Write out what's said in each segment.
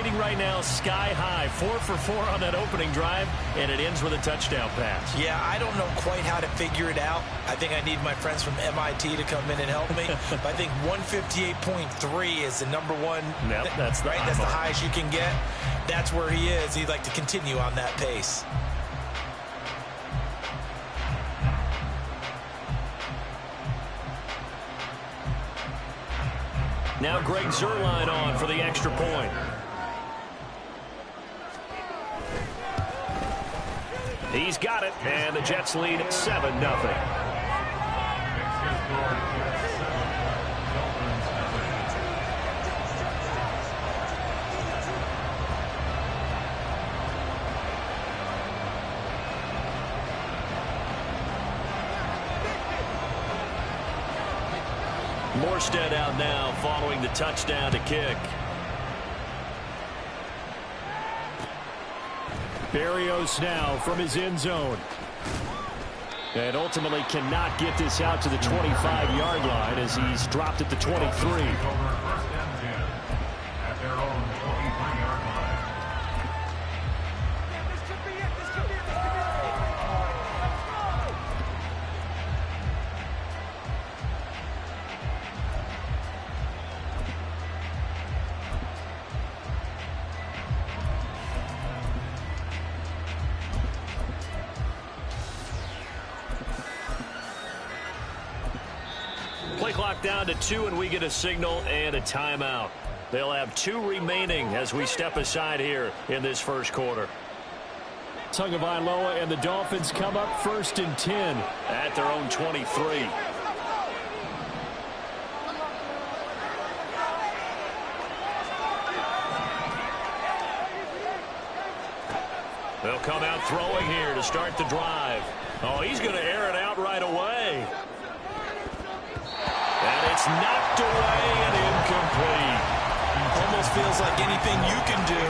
rating right now sky high. 4 for 4 on that opening drive, and it ends with a touchdown pass. Yeah, I don't know quite how to figure it out. I think I need my friends from MIT to come in and help me. But I think 158.3 is the number one. Yep, that's the right. That's the highest you can get. That's where he is. He'd like to continue on that pace. Now Greg Zuerlein on for the extra point. He's got it, and the Jets lead 7-0. Morstead out now following the touchdown to kick. Berrios now from his end zone. And ultimately cannot get this out to the 25-yard line as he's dropped at the 23. Play clock down to 2, and we get a signal and a timeout. They'll have 2 remaining as we step aside here in this first quarter. Tagovailoa and the Dolphins come up 1st and 10 at their own 23. They'll come out throwing here to start the drive. Oh, he's going to air it out right away. And it's knocked away and incomplete. Almost feels like anything you can do,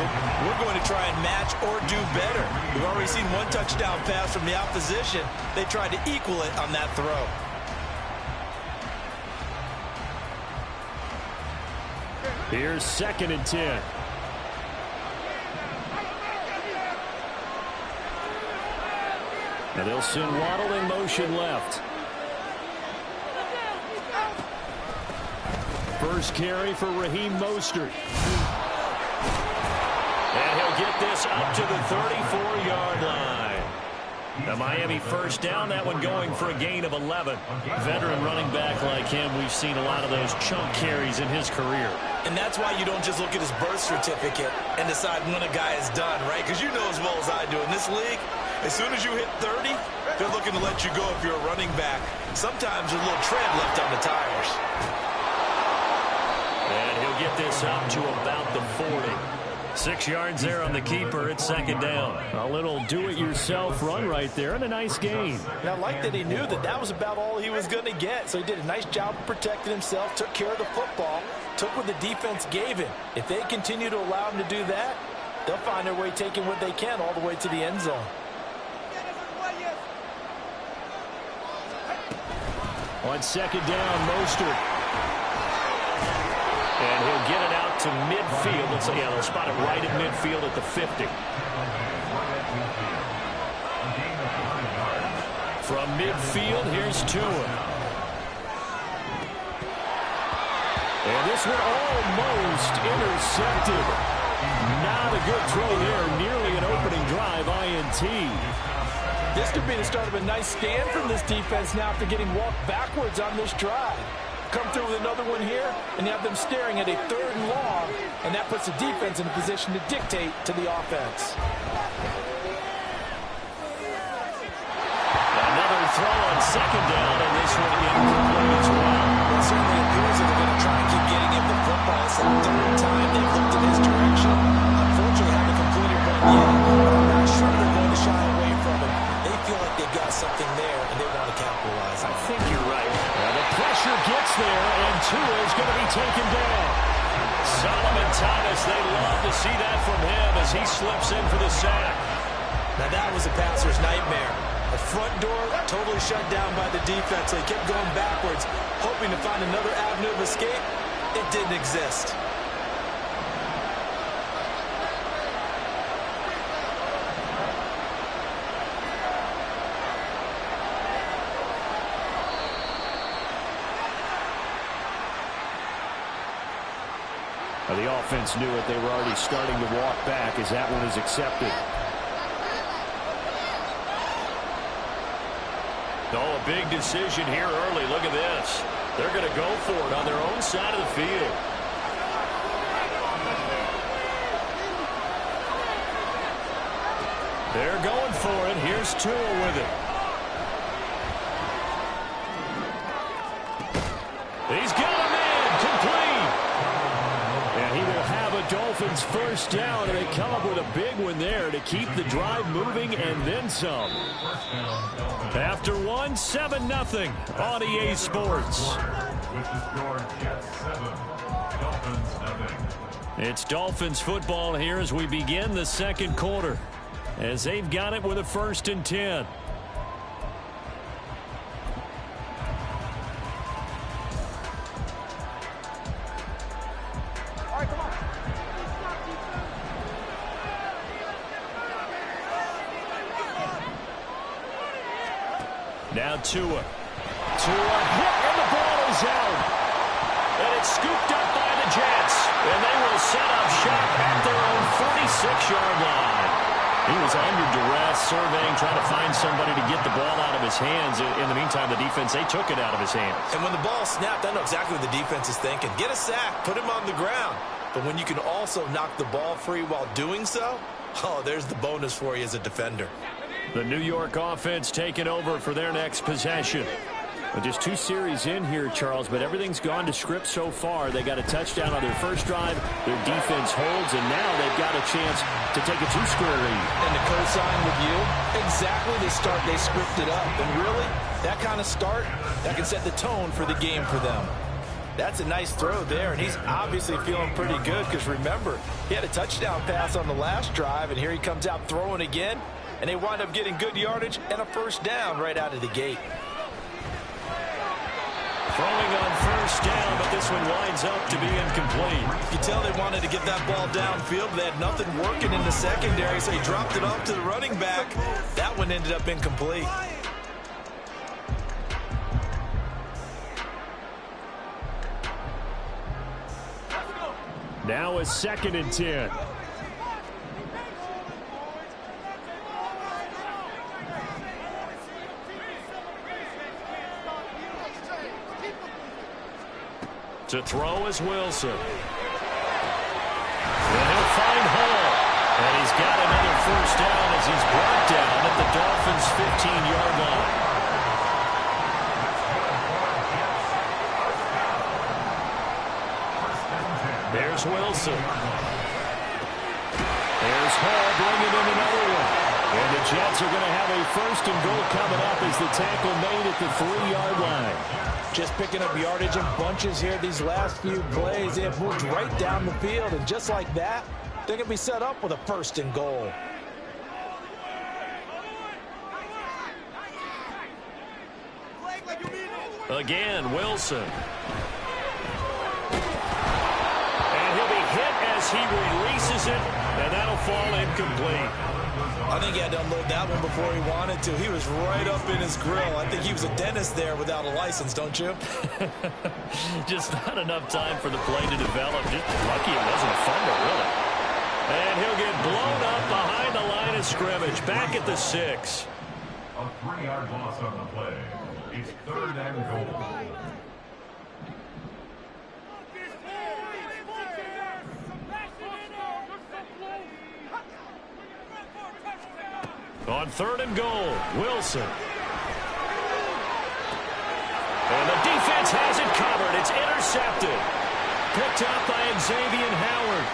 we're going to try and match or do better. We've already seen 1 touchdown pass from the opposition. They tried to equal it on that throw. Here's 2nd and 10. And they'll send Waddle in motion left. First carry for Raheem Mostert. And he'll get this up to the 34-yard line. The Miami first down, that one going for a gain of 11. Veteran running back like him, we've seen a lot of those chunk carries in his career. And that's why you don't just look at his birth certificate and decide when a guy is done, right? Because you know as well as I do, in this league, as soon as you hit 30, they're looking to let you go if you're a running back. Sometimes there's a little tread left on the tires. And he'll get this up to about the 40. 6 yards there on the keeper. It's 2nd down. A little do-it-yourself run right there and a nice gain. And I like that he knew that that was about all he was going to get. So he did a nice job of protecting himself, took care of the football, took what the defense gave him. If they continue to allow him to do that, they'll find their way taking what they can all the way to the end zone. On 2nd down, Mostert. And he'll get it out to midfield. Let's say, yeah, they'll spot it right at midfield at the 50. From midfield, here's Tua. And this one almost intercepted. Not a good throw there. Nearly an opening drive, INT. This could be the start of a nice stand from this defense now after getting walked backwards on this drive. Come through with another one here, and you have them staring at a 3rd and long, and that puts the defense in a position to dictate to the offense. Another throw on 2nd down, and this one incomplete as well. It certainly appears that they're going to try and keep getting him the football. It's the 3rd time they've looked in his direction. Unfortunately, haven't completed one yet, but I'm not sure they're going to shy away from it. They feel like they've got something there, and they want to capitalize on it. I think you're right. Now the pressure gets there, and Tua is going to be taken down. Solomon Thomas, they love to see that from him as he slips in for the sack. Now that was a passer's nightmare. The front door totally shut down by the defense. They kept going backwards, hoping to find another avenue of escape. It didn't exist. The offense knew it. They were already starting to walk back as that one is accepted. Oh, a big decision here early. Look at this. They're going to go for it on their own side of the field. They're going for it. Here's Tua with it. He's got him in. Complete. And he will have a Dolphins first down, and they come up with a big one there to keep the drive moving and then some. After one, 7-0 on EA Sports. It's Dolphins football here as we begin the second quarter, as they've got it with a 1st and 10. Now Tua. Tua hit, and the ball is out. And it's scooped up by the Jets. And they will set up shop at their own 46-yard line. He was under duress, surveying, trying to find somebody to get the ball out of his hands. In the meantime, the defense, they took it out of his hands. And when the ball snapped, I know exactly what the defense is thinking. Get a sack, put him on the ground. But when you can also knock the ball free while doing so, oh, there's the bonus for you as a defender. The New York offense taking over for their next possession. Well, just 2 series in here, Charles, but everything's gone to script so far. They got a touchdown on their first drive. Their defense holds, and now they've got a chance to take a 2-score lead. And to co-sign with you, exactly the start they scripted up. And really, that kind of start, that can set the tone for the game for them. That's a nice throw there, and he's obviously feeling pretty good because, remember, he had a touchdown pass on the last drive, and here he comes out throwing again, and they wind up getting good yardage and a first down right out of the gate. Throwing on first down, but this one winds up to be incomplete. You tell they wanted to get that ball downfield, but they had nothing working in the secondary, so he dropped it off to the running back. That one ended up incomplete. Now a 2nd and 10. To throw is Wilson. And he'll find Hall. And he's got another first down as he's brought down at the Dolphins' 15-yard line. There's Wilson. There's Hall bringing in another one. And the Jets are going to have a 1st and goal coming up as the tackle made at the 3-yard line. Just picking up yardage in bunches here these last few plays. They have moved right down the field, and just like that, they're going to be set up with a 1st and goal. Again, Wilson. And he'll be hit as he releases it, and that'll fall incomplete. I think he had to unload that one before he wanted to. He was right up in his grill. I think he was a dentist there without a license, don't you? Just not enough time for the play to develop. Just lucky it wasn't a fumble, really. And he'll get blown up behind the line of scrimmage, back at the 6. A 3-yard loss on the play. It's 3rd and goal. On 3rd and goal, Wilson. And the defense has it covered. It's intercepted. Picked up by Xavier Howard.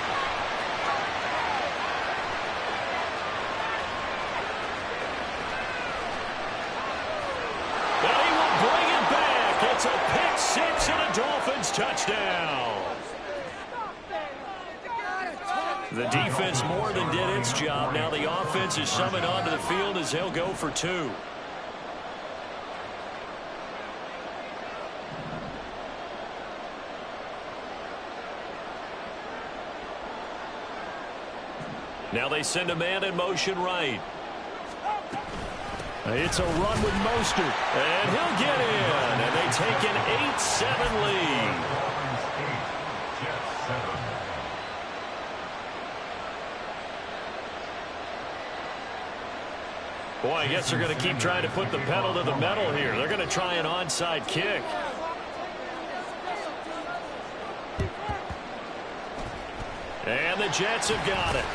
And he will bring it back. It's a pick 6 and a Dolphins touchdown. The defense more than did its job. Now the offense is summoned onto the field as they'll go for 2. Now they send a man in motion right. It's a run with Mostert. And he'll get in. And they take an 8-7 lead. Boy, I guess they're going to keep trying to put the pedal to the metal here. They're going to try an onside kick. And the Jets have got it.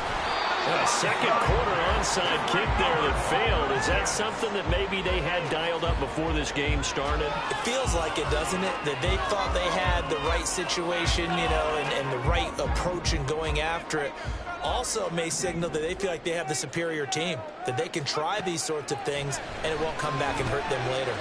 A second quarter onside kick there that failed. Is that something that maybe they had dialed up before this game started? It feels like it, doesn't it? That they thought they had the right situation, you know, and the right approach in going after it. Also may signal that they feel like they have the superior team, that they can try these sorts of things and it won't come back and hurt them later.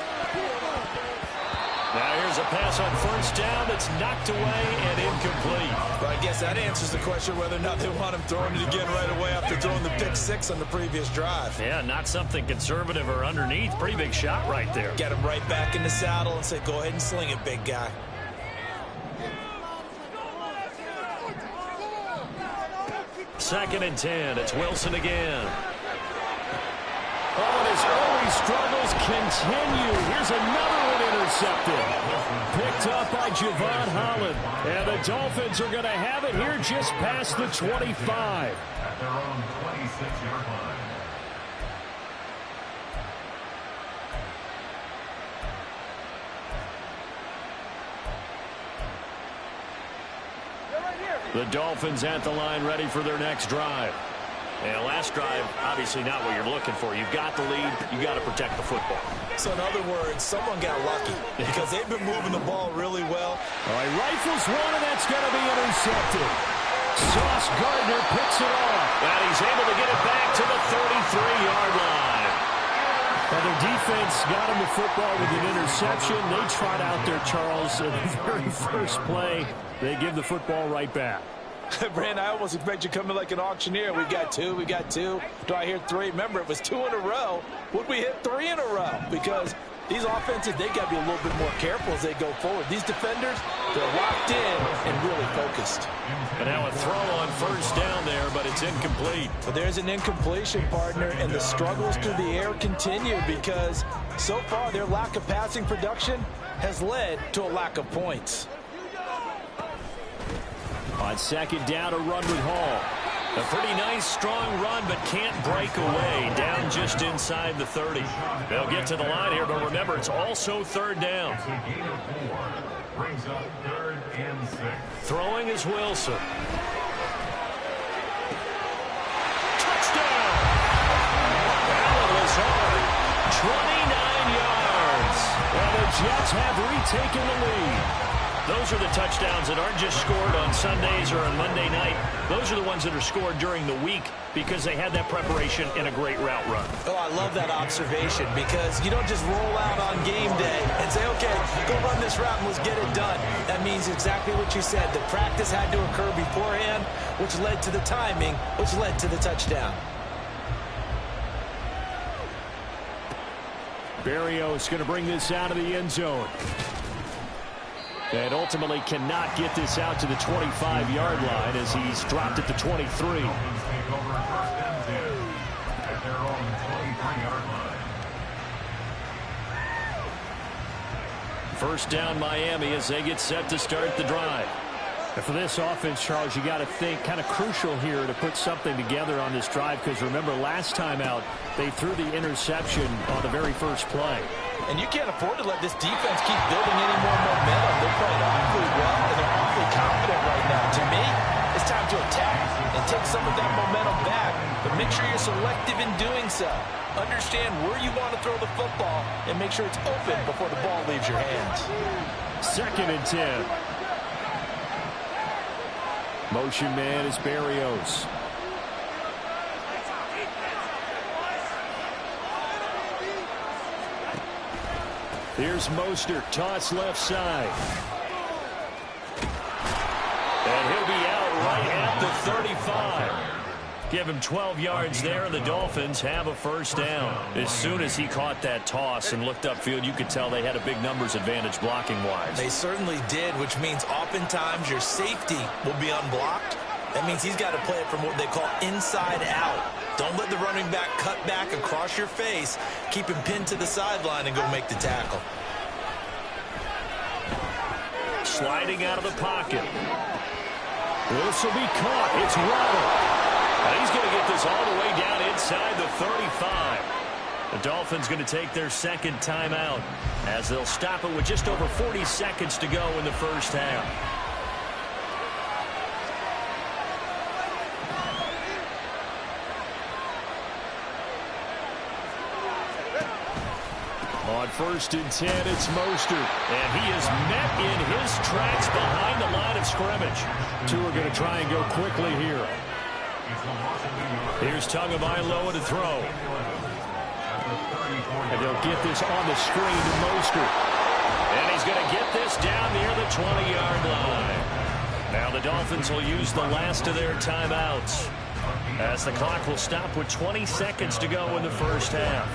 Now here's a pass on first down that's knocked away and incomplete. Well, I guess that answers the question whether or not they want him throwing it again right away after throwing the pick six on the previous drive. Yeah, not something conservative or underneath. Pretty big shot right there. Get him right back in the saddle and say, go ahead and sling it, big guy. Second and 10. It's Wilson again. Oh, and his early struggles continue. Here's another one intercepted. Picked up by Javon Holland. And the Dolphins are going to have it here just past the 25. At their own 26-yard line. The Dolphins at the line ready for their next drive. And last drive, obviously not what you're looking for. You've got the lead. You've got to protect the football. So in other words, someone got lucky because they've been moving the ball really well. All right, rifles one, and that's going to be intercepted. Sauce Gardner picks it off. And he's able to get it back to the 33-yard line. Well, their defense got him the football with an interception. They trot out there, Charles, in the very first play. They give the football right back. Brand, I almost expect you to come in like an auctioneer. We got two. Do I hear three? Remember, it was 2 in a row. Would we hit 3 in a row? Because these offenses, they got to be a little bit more careful as they go forward. These defenders, they're locked in and really focused. And now a throw on first down there, but it's incomplete. But there's an incompletion, partner, and the struggles through the air continue because so far their lack of passing production has led to a lack of points. On second down, a run with Hall. A pretty nice, strong run, but can't break away. Down just inside the 30. They'll get to the line here, but remember, it's also third down. It's a gain of 4. Brings up 3rd and 6. Throwing is Wilson. Touchdown! Allen Lazard, 29 yards. And the Jets have retaken the lead. Those are the touchdowns that aren't just scored on Sundays or on Monday night. Those are the ones that are scored during the week because they had that preparation and a great route run. Oh, I love that observation because you don't just roll out on game day and say, okay, go run this route and let's get it done. That means exactly what you said. The practice had to occur beforehand, which led to the timing, which led to the touchdown. Berrios going to bring this out of the end zone. And ultimately cannot get this out to the 25-yard line as he's dropped at the 23. Dolphins take over 1st and 10 at their own 23-yard line. First down Miami as they get set to start the drive. And for this offense, Charles, you got to think kind of crucial here to put something together on this drive because remember last time out they threw the interception on the very first play. And you can't afford to let this defense keep building any more momentum. They're playing awfully well, and they're awfully confident right now. To me, it's time to attack and take some of that momentum back, but make sure you're selective in doing so. Understand where you want to throw the football and make sure it's open before the ball leaves your hands. Second and 10. Motion man is Berrios. Here's Mostert, toss left side. And he'll be out right at the 35. Give him 12 yards there, and the Dolphins have a first down. As soon as he caught that toss and looked upfield, you could tell they had a big numbers advantage blocking-wise. They certainly did, which means oftentimes your safety will be unblocked. That means he's got to play it from what they call inside out. Don't let the running back cut back across your face. Keep him pinned to the sideline and go make the tackle. Sliding out of the pocket. This will be caught. It's Waddle. And he's going to get this all the way down inside the 35. The Dolphins going to take their second timeout as they'll stop it with just over 40 seconds to go in the first half. On 1st and 10, it's Mostert. And he is met in his tracks behind the line of scrimmage. Two are going to try and go quickly here. Here's Tagovailoa to throw. And they'll get this on the screen to Mostert. And he's going to get this down near the 20-yard line. Now the Dolphins will use the last of their timeouts as the clock will stop with 20 seconds to go in the first half.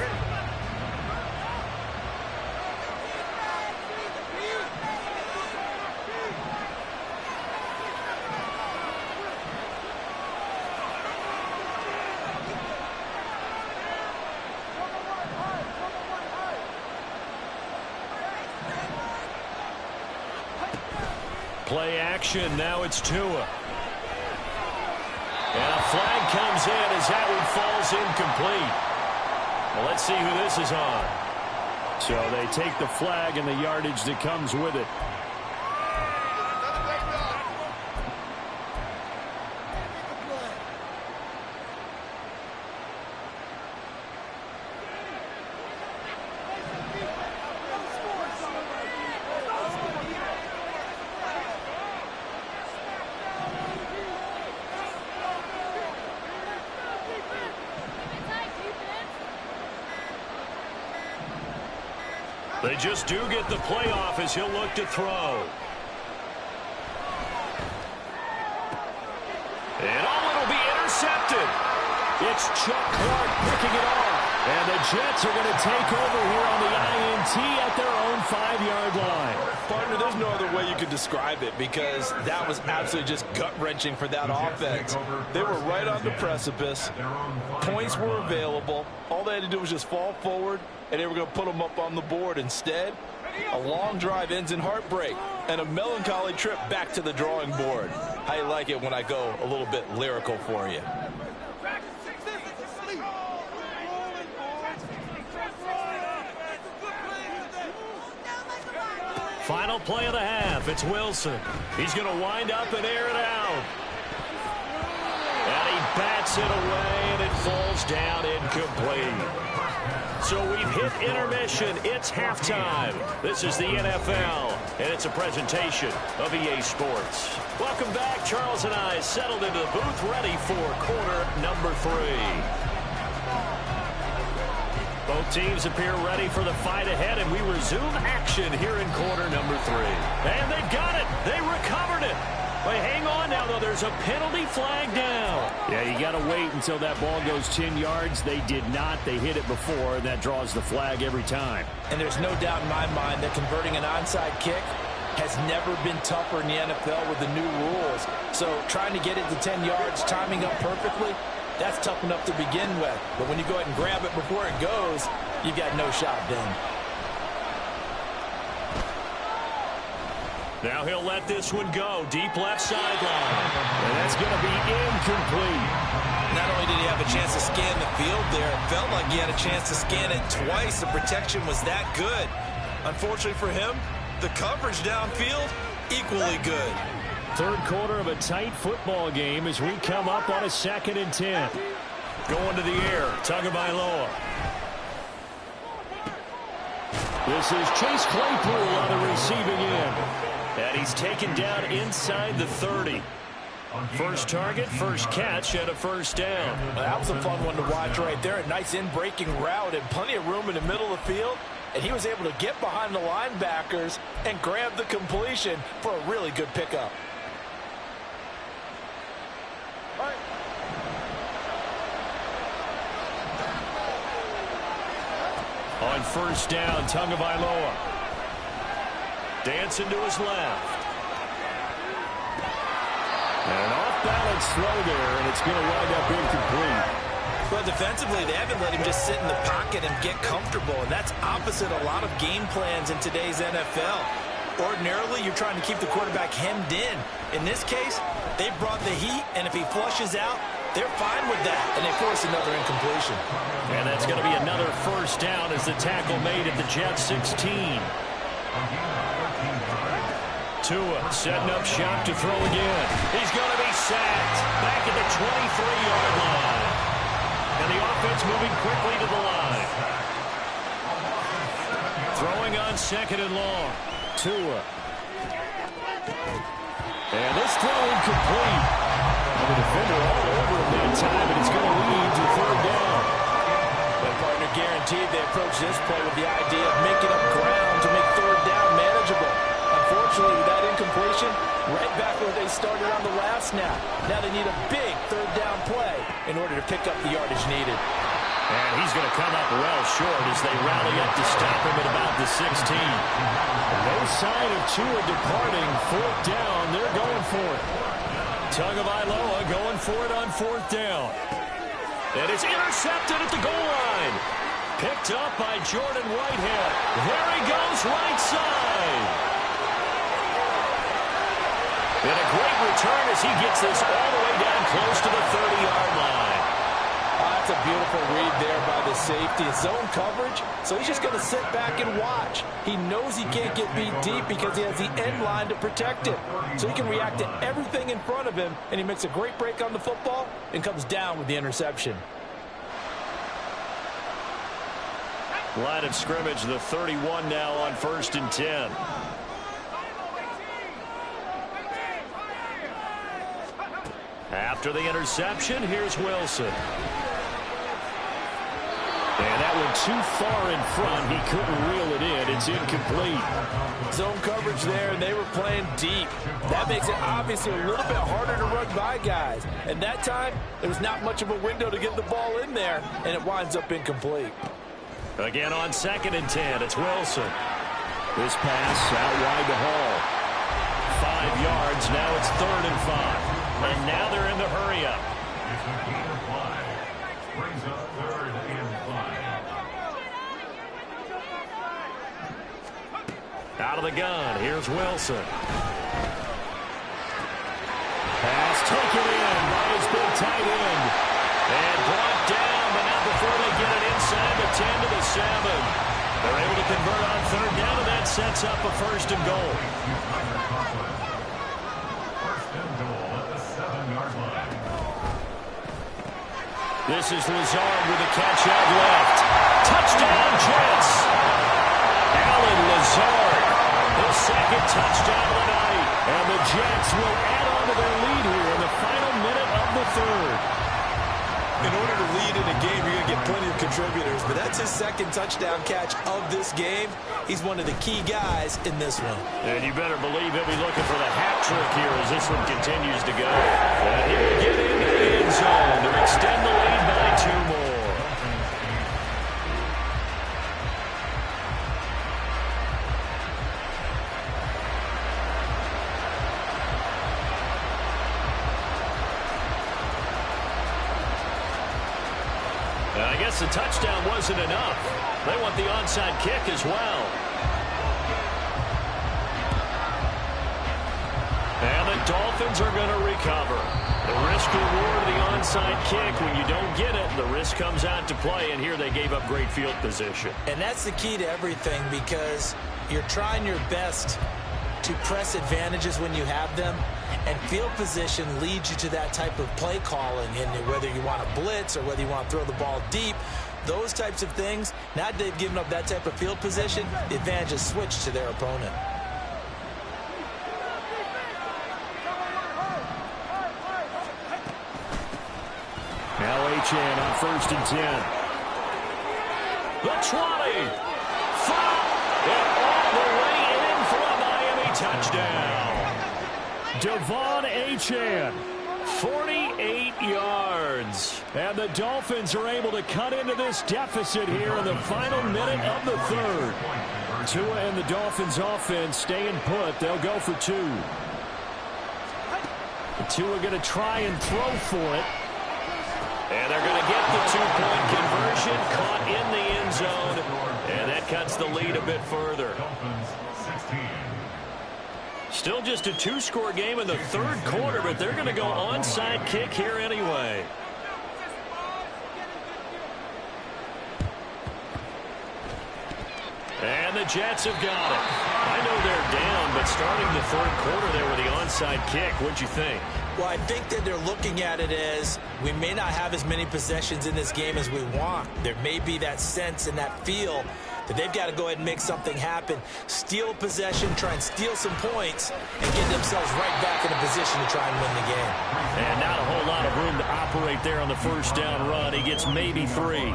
Play action. Now it's Tua. And a flag comes in as that one falls incomplete. Well, let's see who this is on. So they take the flag and the yardage that comes with it. They just do get the playoff as he'll look to throw. And it'll be intercepted. It's Chuck Clark picking it off. And the Jets are going to take over here on the INT at their own 5-yard line. Partner, there's no other way you could describe it because that was absolutely just gut-wrenching for that offense. They were right on the precipice. Points were available. All they had to do was just fall forward, and they were going to put them up on the board. Instead, a long drive ends in heartbreak and a melancholy trip back to the drawing board. How you like it when I go a little bit lyrical for you? Final play of the half. It's Wilson. He's going to wind up and air it out. And he bats it away, and it falls down incomplete. So we've hit intermission. It's halftime. This is the NFL, and it's a presentation of EA Sports. Welcome back. Charles and I settled into the booth, ready for quarter number 3. Both teams appear ready for the fight ahead, and we resume action here in quarter number 3. And they've got it. They recovered it. But hang on now, though. There's a penalty flag down. Yeah, you got to wait until that ball goes 10 yards. They did not. They hit it before, and that draws the flag every time. And there's no doubt in my mind that converting an onside kick has never been tougher in the NFL with the new rules. So trying to get it to 10 yards, timing up perfectly, that's tough enough to begin with. But when you go ahead and grab it before it goes, you've got no shot then. Now he'll let this one go. Deep left sideline. And that's going to be incomplete. Not only did he have a chance to scan the field there, it felt like he had a chance to scan it twice. The protection was that good. Unfortunately for him, the coverage downfield, equally good. Third quarter of a tight football game as we come up on a 2nd and 10. Going to the air. Tagovailoa. This is Chase Claypool on the receiving end. And he's taken down inside the 30. First target, first catch, and a first down. Well, that was a fun one to watch right there. A nice in-breaking route and plenty of room in the middle of the field. And he was able to get behind the linebackers and grab the completion for a really good pickup. On first down, Tagovailoa. Dancing to his left. And an off-balance throw there, and it's going to wind up incomplete. But defensively, they haven't let him just sit in the pocket and get comfortable, and that's opposite a lot of game plans in today's NFL. Ordinarily, you're trying to keep the quarterback hemmed in. In this case, they brought the heat, and if he flushes out, they're fine with that, and they force another incompletion. And that's going to be another first down as the tackle made at the Jets 16. Tua setting up shop to throw again. He's going to be sacked back at the 23-yard line. And the offense moving quickly to the line. Throwing on second and long. Tua. And this throw incomplete. And the defender all over him that time, and it's going to lead to third down. The partner guaranteed they approach this play with the idea of making up ground to make third down manageable. Unfortunately, with that incompletion, right back where they started on the last snap. Now they need a big third down play in order to pick up the yardage needed. And he's going to come up well short as they rally up to stop him at about the 16. No sign of Tua departing. Fourth down, they're going for it. Tagovailoa going for it on fourth down. And it's intercepted at the goal line. Picked up by Jordan Whitehead. There he goes, right side. And a great return as he gets this all the way down close to the 30-yard line. That's a beautiful read there by the safety. Zone coverage, so he's just going to sit back and watch. He knows he can't get beat deep because he has the end line to protect him. So he can react to everything in front of him, and he makes a great break on the football and comes down with the interception. Line of scrimmage, the 31 now on 1st and 10. After the interception, here's Wilson. And that one too far in front. He couldn't reel it in. It's incomplete. Zone coverage there, and they were playing deep. That makes it obviously a little bit harder to run by guys. And that time, there was not much of a window to get the ball in there, and it winds up incomplete. Again on 2nd and 10, it's Wilson. This pass out wide to Hall. 5 yards, now it's 3rd and 5. And now they're in the hurry-up. It's a gain of 5. Brings up 3rd and 5. Out of the gun, here's Wilson. Pass taken in by his big tight end. And brought down, but not before they get it inside the 10 to the 7. They're able to convert on 3rd down, and that sets up a 1st and goal. This is Lazard with a catch out left. Touchdown, Jets. Allen Lazard, his 2nd touchdown of the night. And the Jets will add on to their lead here in the final minute of the 3rd. In order to lead in a game, you're going to get plenty of contributors, but that's his 2nd touchdown catch of this game. He's one of the key guys in this one. And you better believe he'll be looking for the hat trick here as this one continues to go. And he will get into the end zone to extend the lead by 2 more. I guess the touchdown wasn't enough. They want the onside kick as well. And the Dolphins are going to recover. The risk-reward of the onside kick, when you don't get it, the risk comes out to play, and here they gave up great field position. And that's the key to everything, because you're trying your best to press advantages when you have them, and field position leads you to that type of play calling, and whether you want to blitz or whether you want to throw the ball deep, those types of things. Now that they've given up that type of field position, the advantage is switched to their opponent. Now Achane on 1st and 10. The 20. Foul. And all the way in for a Miami touchdown. Devon Achane. 48 yards. And the Dolphins are able to cut into this deficit here in the final minute of the 3rd. Tua and the Dolphins offense staying put. They'll go for 2. Tua going to try and throw for it. And they're going to get the 2-point conversion, caught in the end zone, and that cuts the lead a bit further. Still just a 2-score game in the 3rd quarter, but they're going to go onside kick here anyway. Jets have got it. I know they're down, but starting the third quarter there with the onside kick, what'd you think? Well, I think that they're looking at it as we may not have as many possessions in this game as we want. There may be that sense and that feel that they've got to go ahead and make something happen, steal possession, try and steal some points, and get themselves right back in a position to try and win the game. And not a whole lot of room to operate there on the first down run. He gets maybe 3.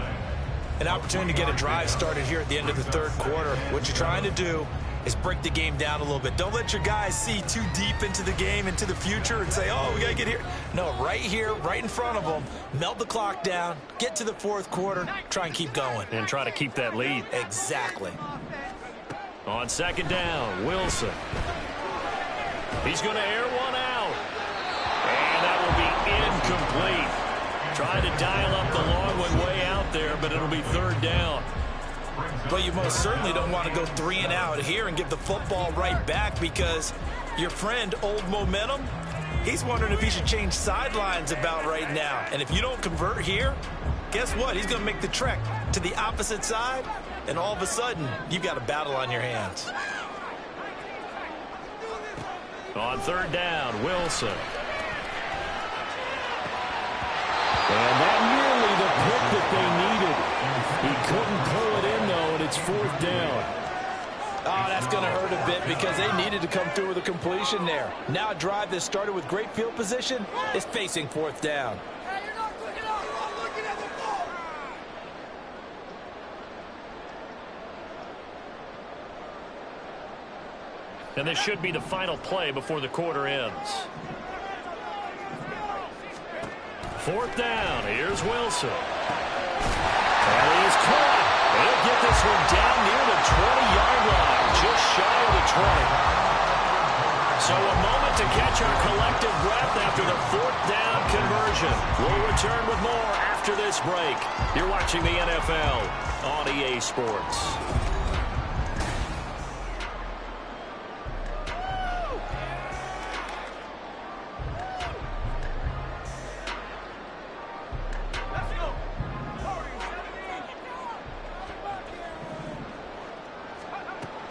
An opportunity to get a drive started here at the end of the third quarter. What you're trying to do is break the game down a little bit. Don't let your guys see too deep into the game, into the future, and say, oh, we got to get here. No, right here, right in front of them, melt the clock down, get to the fourth quarter, try and keep going. And try to keep that lead. Exactly. On second down, Wilson. He's going to air one out. And that will be incomplete. Trying to dial up the long one way out there, but it'll be third down. But you most certainly don't want to go 3 and out here and give the football right back, because your friend, Old Momentum, he's wondering if he should change sidelines about right now. And if you don't convert here, guess what? He's going to make the trek to the opposite side, and all of a sudden, you've got a battle on your hands. On third down, Wilson. And that nearly the pick that they needed. He couldn't pull it in, though, and it's fourth down. Oh, that's going to hurt a bit because they needed to come through with a completion there. Now a drive that started with great field position is facing fourth down. And this should be the final play before the quarter ends. Fourth down. Here's Wilson. And he is caught. He'll get this one down near the 20-yard line, just shy of the 20. So a moment to catch our collective breath after the fourth down conversion. We'll return with more after this break. You're watching the NFL on EA Sports.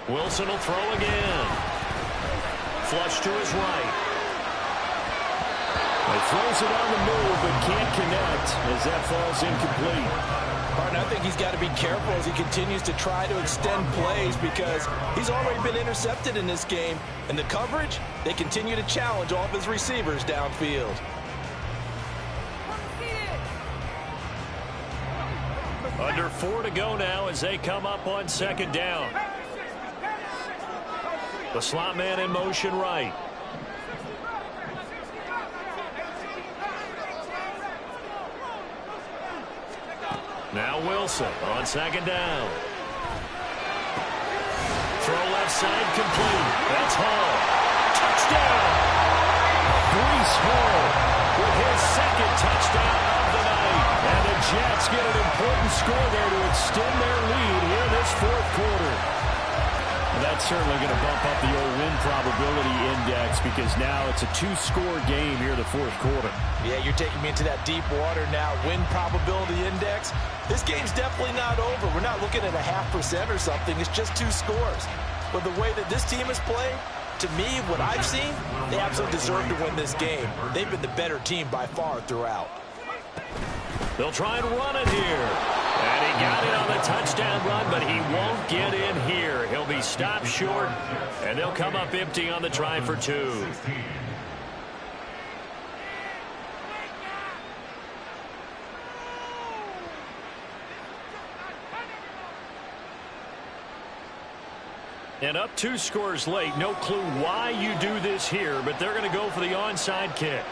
Wilson will throw again. Flush to his right. He throws it on the move but can't connect as that falls incomplete. Martin, I think he's got to be careful as he continues to try to extend plays, because he's already been intercepted in this game. And the coverage, they continue to challenge all of his receivers downfield. Under 4 to go now as they come up on second down. The slot man in motion right. Now Wilson on second down. Throw left side complete. That's Hall. Touchdown. Breece Hall With his second touchdown of the night. And the Jets get an important score there to extend their lead here this fourth quarter. That's certainly going to bump up the old win probability index, because now it's a 2-score game here in the fourth quarter. Yeah, you're taking me into that deep water now. Win probability index. This game's definitely not over. We're not looking at a 0.5% or something. It's just 2 scores. But the way that this team has played, to me, what I've seen, they absolutely deserve to win this game. They've been the better team by far throughout. They'll try and run it here. And he got it on the touchdown run, but he won't get in here. He'll be stopped short, and they'll come up empty on the try for 2. And up 2 scores late. No clue why you do this here, but they're going to go for the onside kick.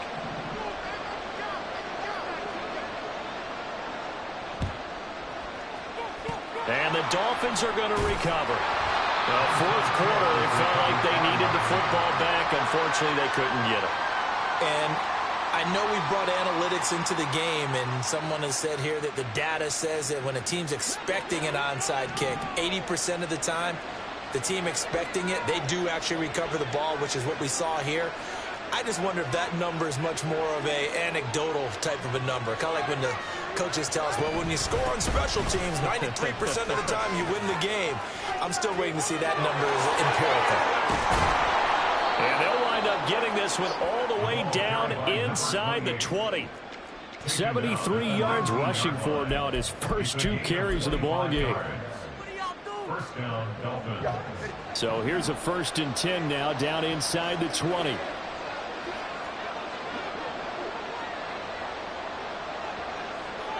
And the Dolphins are going to recover. The fourth quarter, it felt like they needed the football back. Unfortunately, they couldn't get it. And I know we brought analytics into the game, and someone has said here that the data says that when a team's expecting an onside kick, 80% of the time, the team expecting it, they do actually recover the ball, which is what we saw here. I just wonder if that number is much more of a anecdotal type of a number. Kind of like when Coaches tell us, well, when you score on special teams, 93% of the time you win the game. I'm still waiting to see that number is empirical. And they'll wind up getting this one all the way down inside the 20. 73 yards rushing for him now at his first 2 carries of the ball game. First down, Dolphins. So here's a 1st and 10 now, down inside the 20.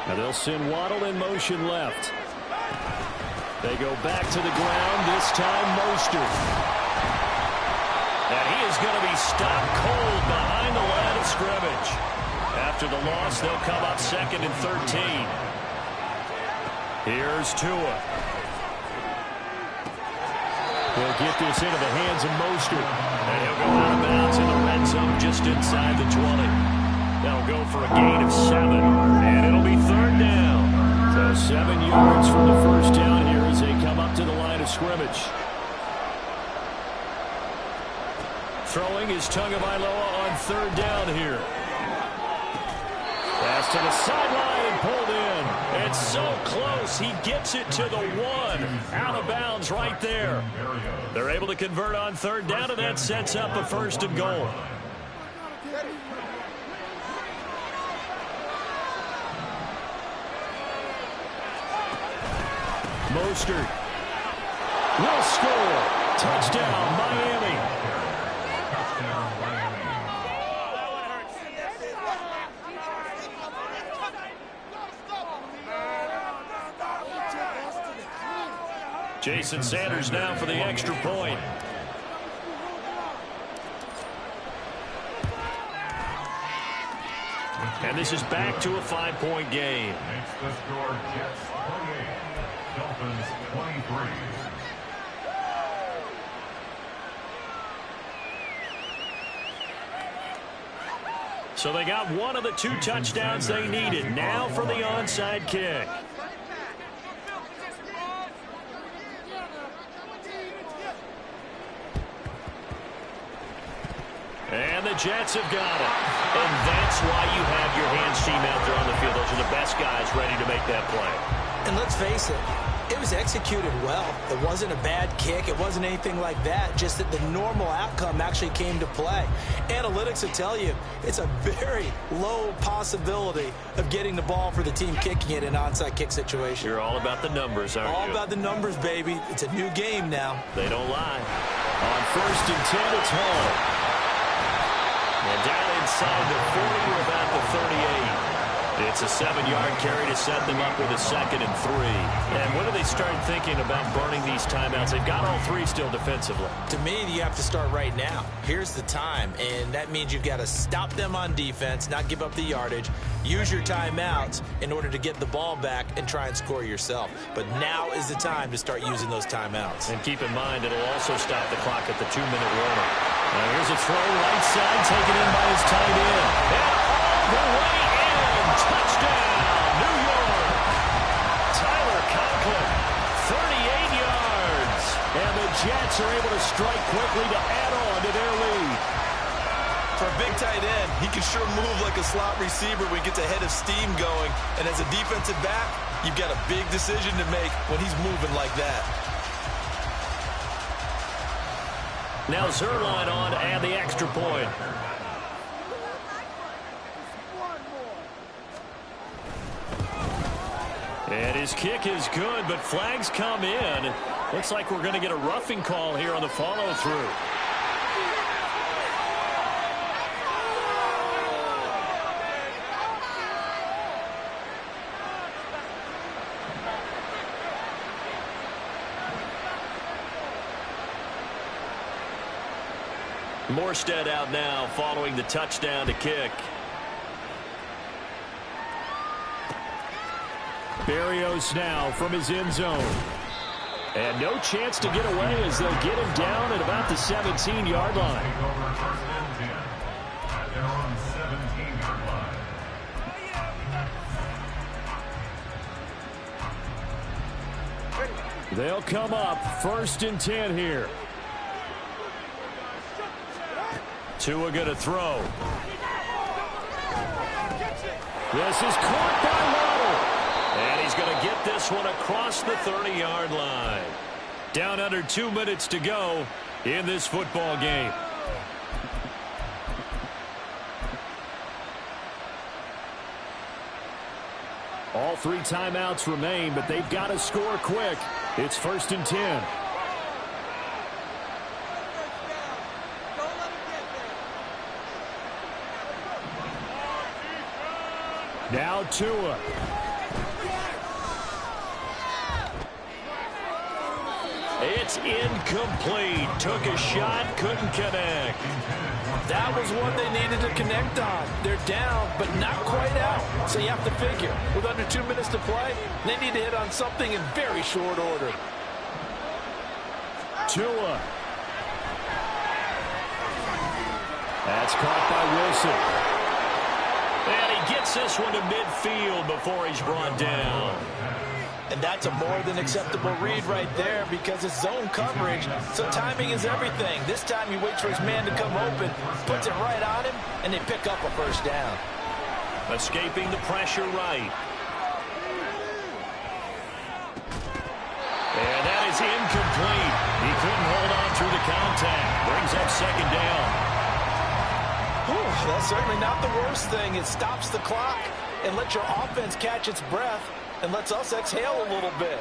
Now they'll send Waddle in motion left. They go back to the ground, this time Mostert. And he is going to be stopped cold behind the line of scrimmage. After the loss, they'll come up 2nd and 13. Here's Tua. They'll get this into the hands of Mostert. And he'll go out of bounds in the red zone just inside the 20. They'll go for a gain of 7. And it'll be 3rd down. So 7 yards from the first down here as they come up to the line of scrimmage. Throwing is Tagovailoa on 3rd down here. Pass to the sideline and pulled in. It's so close. He gets it to the 1. Out of bounds right there. They're able to convert on 3rd down, and that sets up a 1st and goal. Mostert will score. Touchdown, Miami. Jason Sanders now for the extra point. And this is back to a 5-point game. Makes the score Jets 28, Dolphins 23. So they got one of the 2 touchdowns they needed. Now for the onside kick. And the Jets have got it. And that's why you have your hands team out there on the field. Those are the best guys ready to make that play. And let's face it, it was executed well. It wasn't a bad kick. It wasn't anything like that. Just that the normal outcome actually came to play. Analytics will tell you it's a very low possibility of getting the ball for the team kicking it in an onside kick situation. You're all about the numbers, aren't you? All about the numbers, baby. It's a new game now. They don't lie. On 1st and 10, it's Hall. And down inside the 40, we're about the 38. It's a 7-yard carry to set them up with a 2nd and 3. And when do they start thinking about burning these timeouts? They've got all 3 still defensively. To me, you have to start right now. Here's the time, and that means you've got to stop them on defense, not give up the yardage, use your timeouts in order to get the ball back and try and score yourself. But now is the time to start using those timeouts. And keep in mind, it'll also stop the clock at the 2-minute warning. Now here's a throw right side, taken in by his tight end. And all the way in. Touchdown, New York. Tyler Conklin, 38 yards. And the Jets are able to strike quickly to add on to their lead. For a big tight end, he can sure move like a slot receiver when he gets a head of steam going. And as a defensive back, you've got a big decision to make when he's moving like that. Now Zuerlein on to add the extra point. And his kick is good, but flags come in. Looks like we're going to get a roughing call here on the follow-through. Morstead out now following the touchdown to kick. Berrios now from his end zone. And no chance to get away as they'll get him down at about the 17-yard line. Take over 1st and 10 at their own 17-yard line. They'll come up 1st and 10 here. Tua going to throw. This is caught by Waddle. And he's going to get this one across the 30-yard line. Down under 2 minutes to go in this football game. All 3 timeouts remain, but they've got to score quick. It's 1st and 10. Now Tua. It's incomplete. Took a shot, couldn't connect. That was one they needed to connect on. They're down, but not quite out. So you have to figure, with under 2 minutes to play, they need to hit on something in very short order. Tua. That's caught by Wilson. And he gets this one to midfield before he's brought down. And that's a more than acceptable read right there because it's zone coverage, so timing is everything. This time he waits for his man to come open, puts it right on him, and they pick up a first down. Escaping the pressure right. And that is incomplete. He couldn't hold on through the contact. Brings up 2nd down. Whew, that's certainly not the worst thing. It stops the clock and lets your offense catch its breath and lets us exhale a little bit.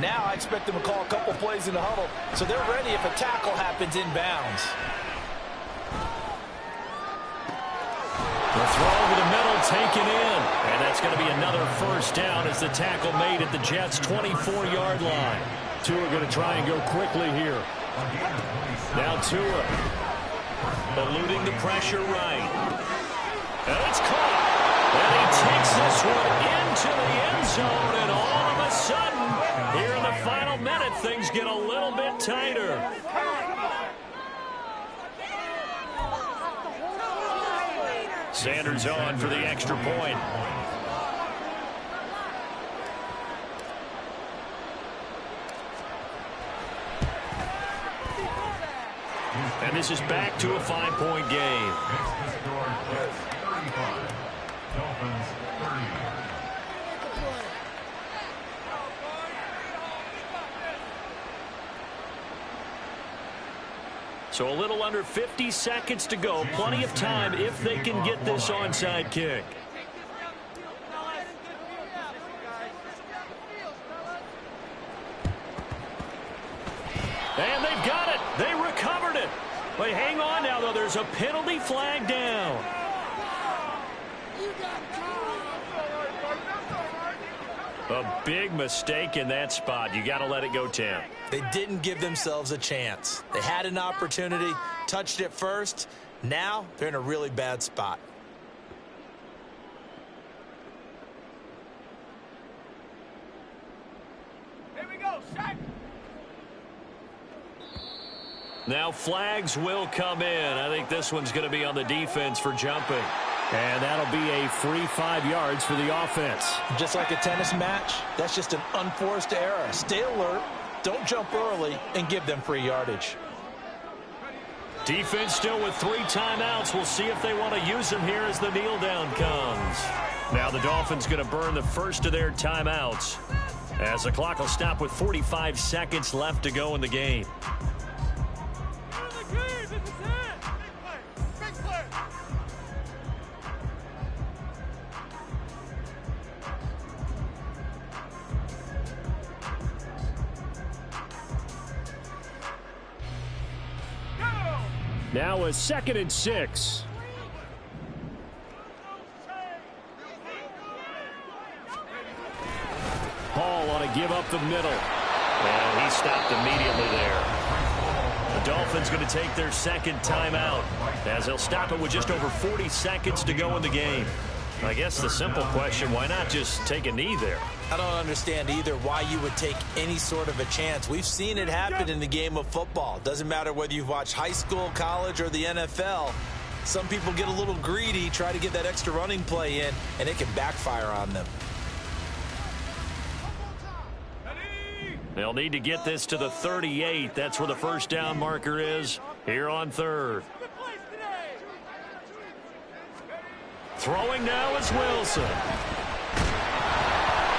Now I expect them to call a couple plays in the huddle so they're ready if a tackle happens inbounds. The throw over the middle taken in. And that's going to be another first down as the tackle made at the Jets' 24-yard line. Tua going to try and go quickly here. Now Tua. Eluding the pressure right. And it's caught. And he takes this one into the end zone. And all of a sudden, here in the final minute, things get a little bit tighter. Sanders on for the extra point. And this is back to a 5-point game. Dolphins 30. So a little under 50 seconds to go. Plenty of time if they can get this onside kick. And they've got it. They recovered it. But hang on now, though. There's a penalty flag down. A big mistake in that spot. You got to let it go, Tim. They didn't give themselves a chance. They had an opportunity, touched it first. Now they're in a really bad spot. Here we go, set. Now flags will come in. I think this one's going to be on the defense for jumping. And that'll be a free 5 yards for the offense. Just like a tennis match, that's just an unforced error. Stay alert, don't jump early, and give them free yardage. Defense still with 3 timeouts. We'll see if they want to use them here as the kneel down comes. Now the Dolphins going to burn the first of their timeouts as the clock will stop with 45 seconds left to go in the game. Now a 2nd and 6. Hall on to give up the middle. And he stopped immediately there. The Dolphins going to take their 2nd timeout as they'll stop it with just over 40 seconds to go in the game. I guess the simple question, why not just take a knee there? I don't understand either why you would take any sort of a chance. We've seen it happen in the game of football. Doesn't matter whether you've watched high school, college, or the NFL. Some people get a little greedy, try to get that extra running play in, and it can backfire on them. They'll need to get this to the 38. That's where the first down marker is here on 3rd. Throwing now is Wilson.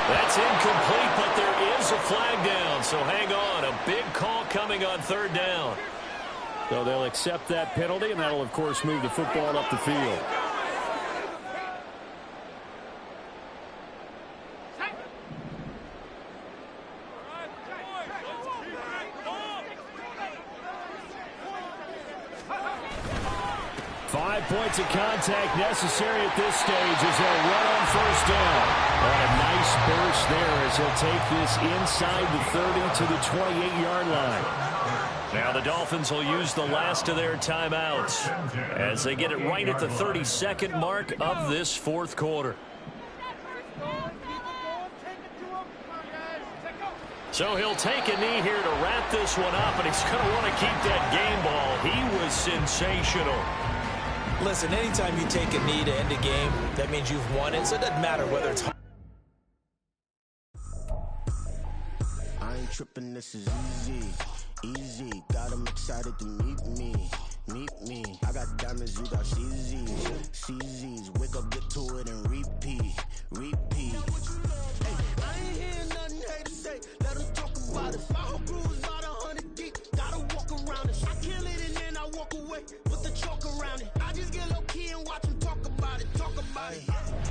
That's It's incomplete, but there is a flag down. So hang on. A big call coming on third down. So they'll accept that penalty, and that'll, of course, move the football up the field. Points of contact necessary at this stage as they'll run on first down. What a nice burst there as he'll take this inside the 30 to the 28-yard line. Now the Dolphins will use the last of their timeouts as they get it right at the 32nd mark of this fourth quarter. So he'll take a knee here to wrap this one up, and he's going to want to keep that game ball. He was sensational. Listen, anytime you take a knee to end a game, that means you've won it, so it doesn't matter whether it's... I ain't tripping, this is easy, got them excited to meet me. I got diamonds, you got CZs, wake up, get to it, and repeat. Hey, I ain't hearing nothing haters say, let them talk about it. My whole crew is about 100 deep, gotta walk around it. I kill it and then I walk away, put the chalk around it. I just get low key and watch them talk about it.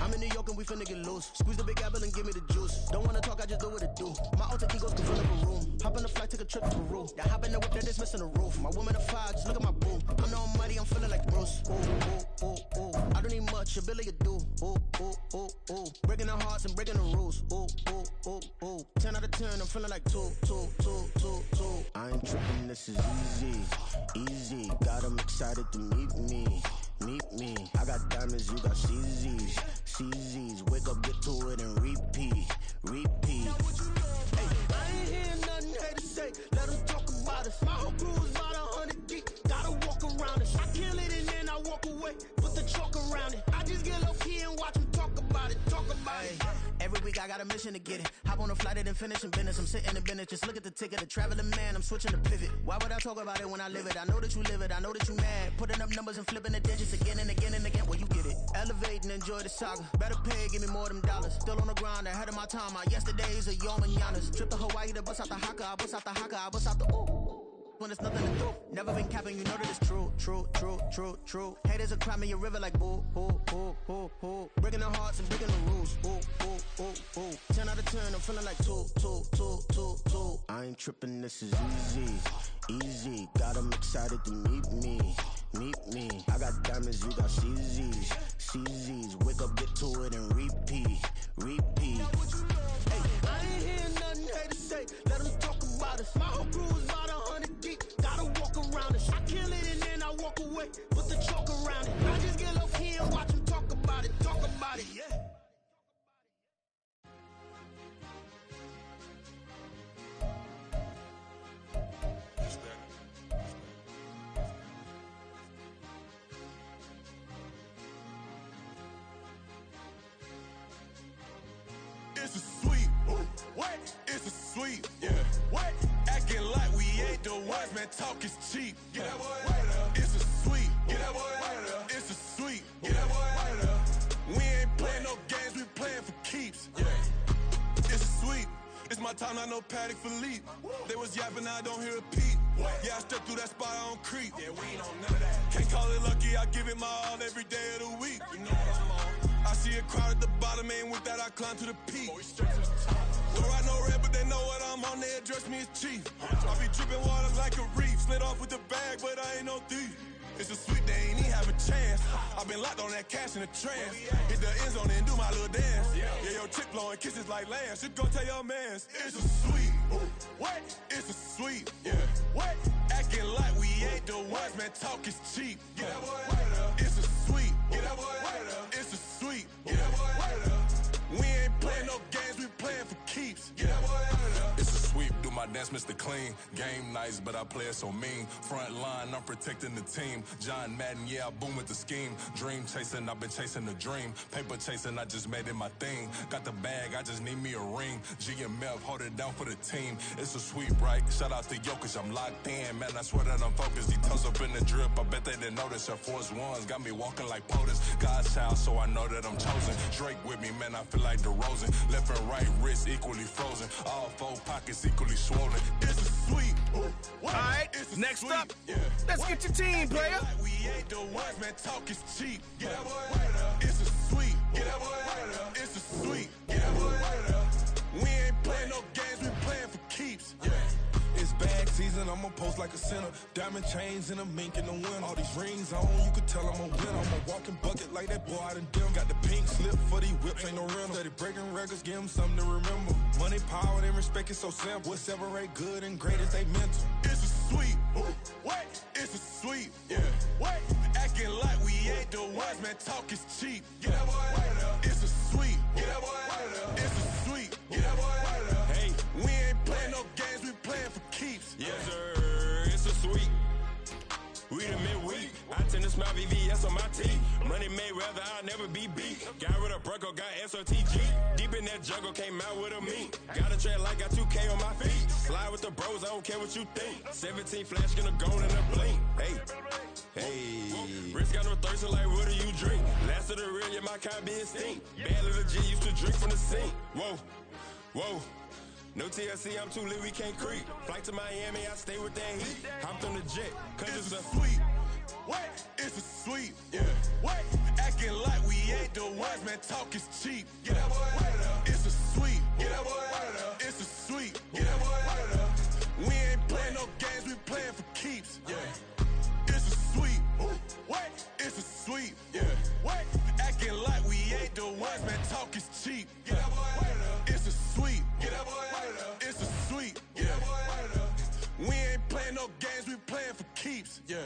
I'm in New York and we finna get loose. Squeeze the big apple and give me the juice. Don't wanna talk, I just do what it do. My alter egos can fill up a room. Hop on the flight, take a trip to Peru. That hop in the whip, that is missing the roof. My woman a fire, just look at my boo. I'm no money, I'm feeling like Bruce. Ooh. I don't need much, ability to do. Ooh. Breaking the hearts and breaking the rules. Ooh. 10 out of 10, I'm feeling like two. I ain't tripping, this is easy. Got them excited to meet me. I got diamonds, you got CZs, wake up, get to it, and repeat. Hey, I ain't hearing nothing haters say, let them talk about us. My whole crew is about 100 deep, gotta walk around it. I kill it and then I walk away, put the chalk around it. I just get low key and watch them talk about it. Every week I got a mission to get it. Hop on a flight and then finish in business. I'm sitting in business, just look at the ticket. A traveling man, I'm switching to pivot. Why would I talk about it when I live it? I know that you live it, I know that you mad. Putting up numbers and flipping the digits again and again and again. Well, you get it. Elevate and enjoy the saga. Better pay, give me more than dollars. Still on the grind, ahead of my time. My yesterdays are your mananas. Trip to Hawaii to bust out the haka. I bust out the haka, I bust out the ooh. When there's nothing to do. Never been capping, you know that it's true. Haters will cry me a river like boo. Breaking the hearts and breaking the rules. Ooh. 10 out of 10, I'm feeling like two. I ain't tripping, this is easy. Got them excited to meet me. I got diamonds, you got CZs, wake up, get to it, and repeat. Hey, I ain't hearing nothing haters say, let them talk about us. My whole crew is about 100 deep, gotta walk around it. I kill it and then I walk away, put the chalk around it. I just get low key and watch them talk about it, yeah. It's a sweet, what? It's a sweet, yeah. What? Acting like we ain't the ones, man. Talk is cheap. Get that boy out of there. It's a sweet. Get that boy out of there. It's a sweet. Get that boy out of there. We ain't playing no games, we playing for keeps. Yeah. It's a sweet. It's my time, I know Patek Philippe. They was yapping, I don't hear a peep. Yeah, I stepped through that spot, I don't creep. Yeah, we ain't on none of that. Can't call it lucky, I give it my all every day of the week. You know what I'm on. I see a crowd at the bottom, and with that I climb to the peak. Don't ride no red, but they know what I'm on, they address me as chief. I be dripping water like a reef. Slid off with the bag, but I ain't no thief. It's a sweet, they ain't even have a chance. I've been locked on that cash in a trance. Hit the end zone and do my little dance. Yeah, your chick blowing kisses like lambs. Should go tell your mans. It's a sweet. What? It's a sweet. Yeah. What? Acting like we ain't the ones, man. Talk is cheap. Get that boy out of there. It's a sweet. Get that boy out of there. It's a sweet. Get that boy out of there. We ain't playing no games, we playing for keeps. Get that boy out of there. It's a sweep, do my that's Mr. Clean. Game nice, but I play it so mean. Front line, I'm protecting the team. John Madden, yeah, I boom with the scheme. Dream chasing, I've been chasing the dream. Paper chasing, I just made it my thing. Got the bag, I just need me a ring. GMF, hold it down for the team. It's a sweep, right? Shout out to Jokic, I'm locked in. Man, I swear that I'm focused. He toes up in the drip, I bet they didn't notice. Air Force Ones got me walking like POTUS. God's child, so I know that I'm chosen. Drake with me, man, I feel like DeRozan. Left and right wrist equally frozen. All four pockets equally swollen. It's a sweep. All right, next up, let's get your team, player. We ain't the ones, man, talk is cheap. Get that boy right up. It's a sweep. Get that boy right up. It's a sweep. Get that boy right up. We ain't playing no games, we playing for keeps. Yeah. It's bag season, I'ma post like a sinner. Diamond chains and a mink in the wind. All these rings on, you could tell I'm a winner. I'm a walking bucket like that boy out in dim. Got the pink slip for these whips, ain't no rental. Steady breaking records, give them something to remember. Money, power, and respect is so simple. What separate good and great is they mental. It's a sweep. What? It's a sweep. Yeah. What? Acting like we ain't the ones, man, talk is cheap. Get that boy right up. It's a sweep. Get that boy right up. It's a sweep. Get that boy right up. Hey, we ain't playing no games, we playing for keeps. Yes, sir. It's a sweep. We the midweek. I tend to smile VVS on my teeth. Money made rather I'll never be beat. Got rid of Bronco, got SOTG. Deep in that jungle, came out with a meat. Got a tread like got 2K on my feet. Slide with the bros, I don't care what you think. 17 flash gonna go in a blink. Hey, Rich got no thirst, like what do you drink? Last of the real, yeah, my kind be extinct. Bad little G used to drink from the sink. Whoa, whoa. No TLC, I'm too lit, we can't creep. Flight to Miami, I stay with that heat. Hopped on the jet, cause it's a sweep. What? It's a sweep. Yeah. What? Acting like we ain't the ones, man, talk is cheap. Get that boy right up. It's a sweep. Get that boy right up. It's a sweep. Get that boy right up. We ain't playing no games, we playing for keeps. Yeah. It's a sweep. What? It's a sweep. Yeah. What? Acting like we ain't the ones, man, talk is cheap. Get that boy right up. It's a sweep. Get that boy right up. It's a sweep. Get that boy right up. We ain't playing no games, we playing for keeps. Yeah.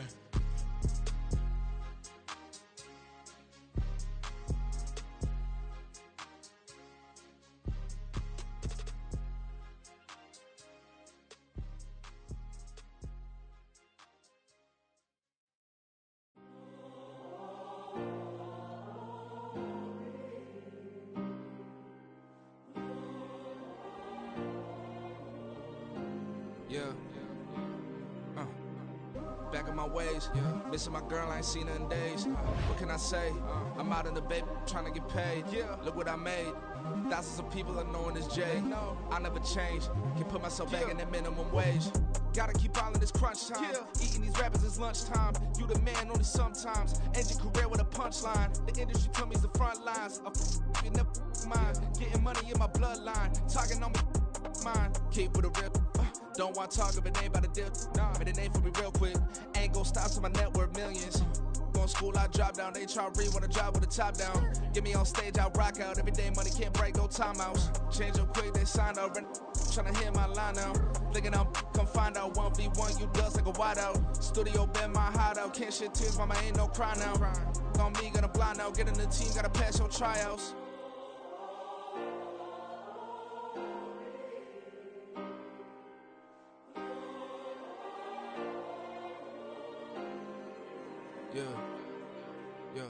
Back in my ways, missing my girl, I ain't seen her in days. What can I say? I'm out in the baby, trying to get paid. Look what I made. Thousands of people are knowing this Jay. I never change. Can put myself back in that minimum wage. Gotta keep all in this crunch time. Eating these rappers is lunchtime. You the man only sometimes. End your career with a punchline. The industry told me it's the front lines. You never mine. Getting money in my bloodline. Talking on me, mine. Keep with a rip. Don't want to talk if it ain't about a dip. But it ain't for me real quick. Ain't gon' stop till my net worth millions. Going to school, I drop down. They try to read when I drop with the top down. Get me on stage, I rock out. Every day money can't break, go timeouts. Change up quick, they signed up. Tryna hit my line now. Thinking I'm come find out 1v1, you dust like a wideout. Studio been my hideout. Can't shed tears, mama, ain't no cry now. On me, gonna blind out. Get in the team, gotta pass your tryouts. Yeah.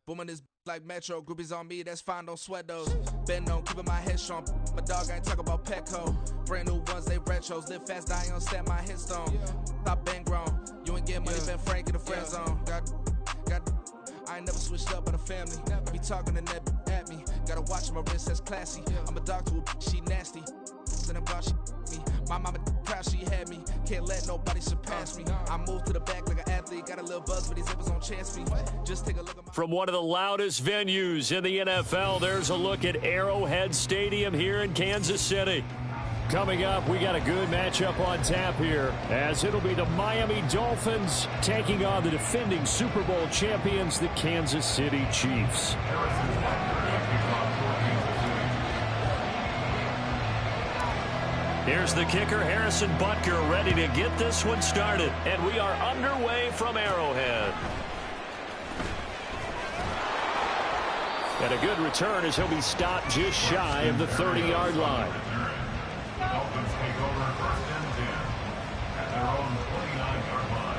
Booming this like Metro. Groupies on me, that's fine, don't sweat those. Been on, keeping my head strong. My dog ain't talk about Petco. Brand new ones, they retros. Live fast, die on set my headstone. Stop been grown. You ain't getting money, been Frank in the friend zone. Got. I ain't never switched up on the family. Be talking to that at me. Gotta watch my wrist, that's classy. I'm a dog to a she nasty. And about she me. My mama proud she had me. Can't let nobody surpass me. I moved to the back like an athlete. Got a little buzz, but these zippers don't chance me. Just take a look at my... From one of the loudest venues in the NFL, there's a look at Arrowhead Stadium here in Kansas City. Coming up, we got a good matchup on tap here, as it'll be the Miami Dolphins taking on the defending Super Bowl champions, the Kansas City Chiefs. Here's the kicker, Harrison Butker, ready to get this one started. And we are underway from Arrowhead. And a good return as he'll be stopped just shy of the 30-yard line. Dolphins take over 1st and 10 at their own 29-yard line.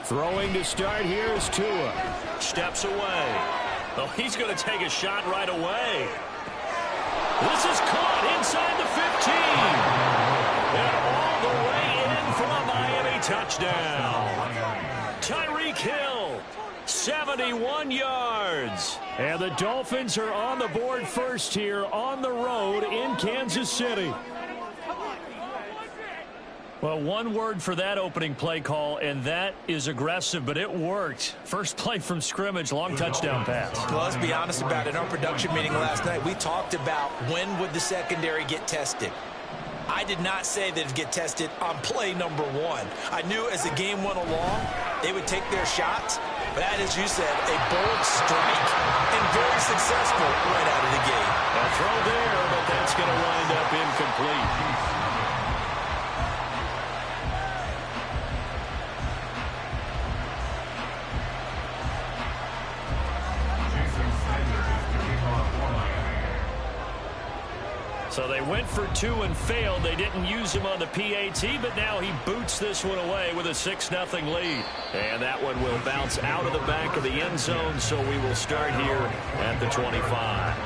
Throwing to start here is Tua. Steps away. Oh, he's going to take a shot right away. This is caught inside the 15. And all the way in for a Miami touchdown. Tyreek Hill, 71 yards. And the Dolphins are on the board first here on the road in Kansas City. Well, one word for that opening play call, and that is aggressive, but it worked. First play from scrimmage, long touchdown pass. Well, let's be honest about it. In our production meeting last night, we talked about when would the secondary get tested. I did not say that it'd get tested on play number 1. I knew as the game went along, they would take their shots. But that, as you said, a bold strike and very successful right out of the gate. A throw there, but that's going to wind up incomplete. So they went for 2 and failed. They didn't use him on the PAT, but now he boots this one away with a 6-0 lead. And that one will bounce out of the back of the end zone, so we will start here at the 25.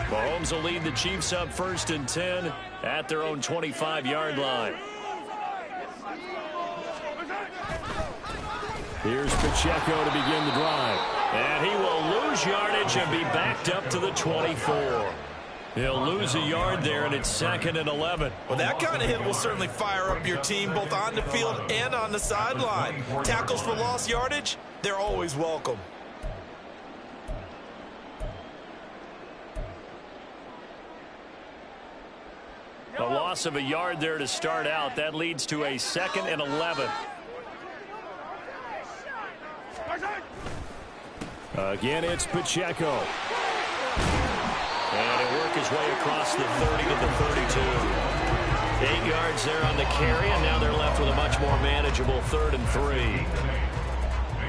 Mahomes will lead the Chiefs up 1st and 10 at their own 25-yard line. Here's Pacheco to begin the drive. And he will lose yardage and be backed up to the 24. He'll lose a yard there, and it's 2nd and 11. Well, that kind of hit will certainly fire up your team both on the field and on the sideline. Tackles for lost yardage, they're always welcome. A loss of a yard there to start out. That leads to a 2nd and 11. Again, it's Pacheco. And he'll work his way across the 30 to the 32. 8 yards there on the carry, and now they're left with a much more manageable 3rd and 3.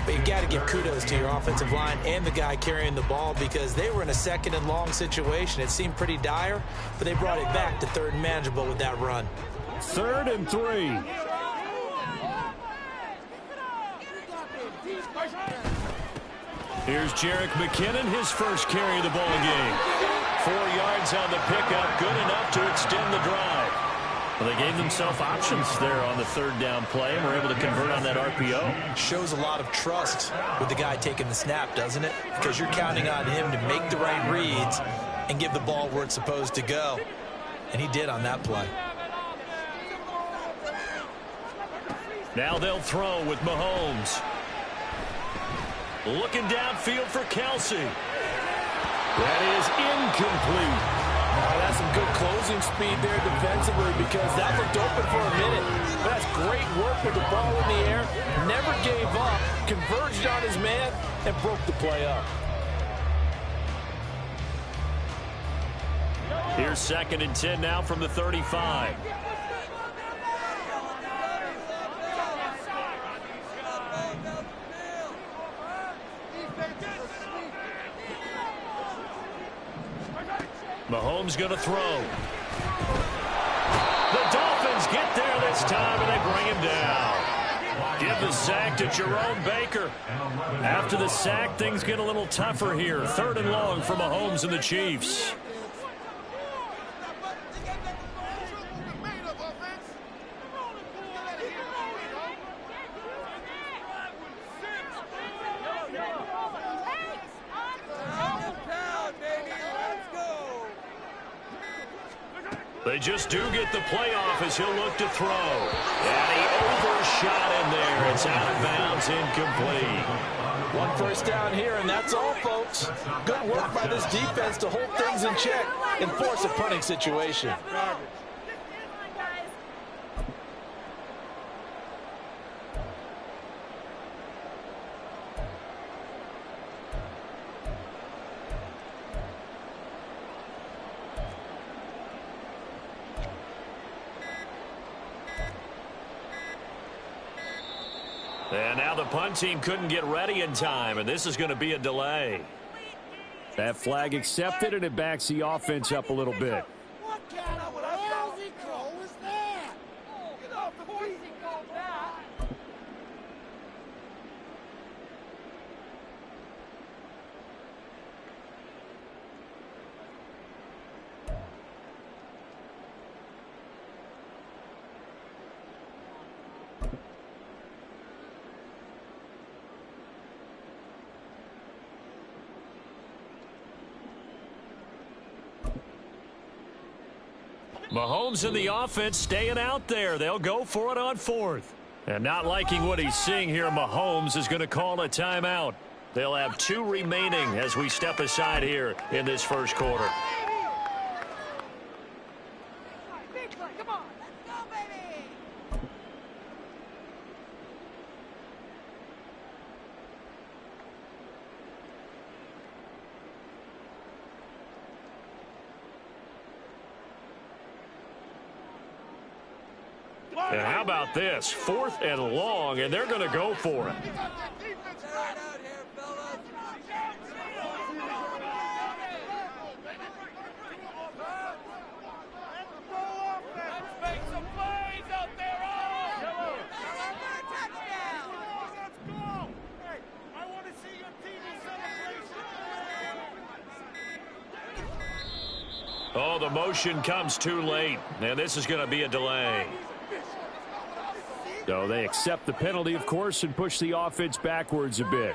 But you've got to give kudos to your offensive line and the guy carrying the ball because they were in a 2nd and long situation. It seemed pretty dire, but they brought it back to 3rd and manageable with that run. 3rd and 3. Here's Jerick McKinnon, his first carry of the ball game. 4 yards on the pickup, good enough to extend the drive. Well, they gave themselves options there on the 3rd down play and were able to convert on that RPO. Shows a lot of trust with the guy taking the snap, doesn't it? Because you're counting on him to make the right reads and give the ball where it's supposed to go. And he did on that play. Now they'll throw with Mahomes. Looking downfield for Kelsey. That is incomplete. That's some good closing speed there defensively because that looked open for a minute. But that's great work with the ball in the air. Never gave up, converged on his man, and broke the play up. Here's 2nd and 10 now from the 35. Mahomes going to throw. The Dolphins get there this time, and they bring him down. Give the sack to Jerome Baker. After the sack, things get a little tougher here. 3rd and long for Mahomes and the Chiefs. They just do get the playoff as he'll look to throw. And he overshot in there. It's out of bounds, incomplete. One first down here, and that's all, folks. Good work by this defense to hold things in check and force a punting situation. And now the punt team couldn't get ready in time, and this is going to be a delay. That flag accepted, and it backs the offense up a little bit. What kind of lousy call was that? Get off the feet. Mahomes and the offense staying out there. They'll go for it on fourth. And not liking what he's seeing here, Mahomes is going to call a timeout. They'll have 2 remaining as we step aside here in this first quarter. Come on, let's go, baby! And how about this? 4th and long, and they're going to go for it. Oh, the motion comes too late, and this is going to be a delay. So they accept the penalty, of course, and push the offense backwards a bit.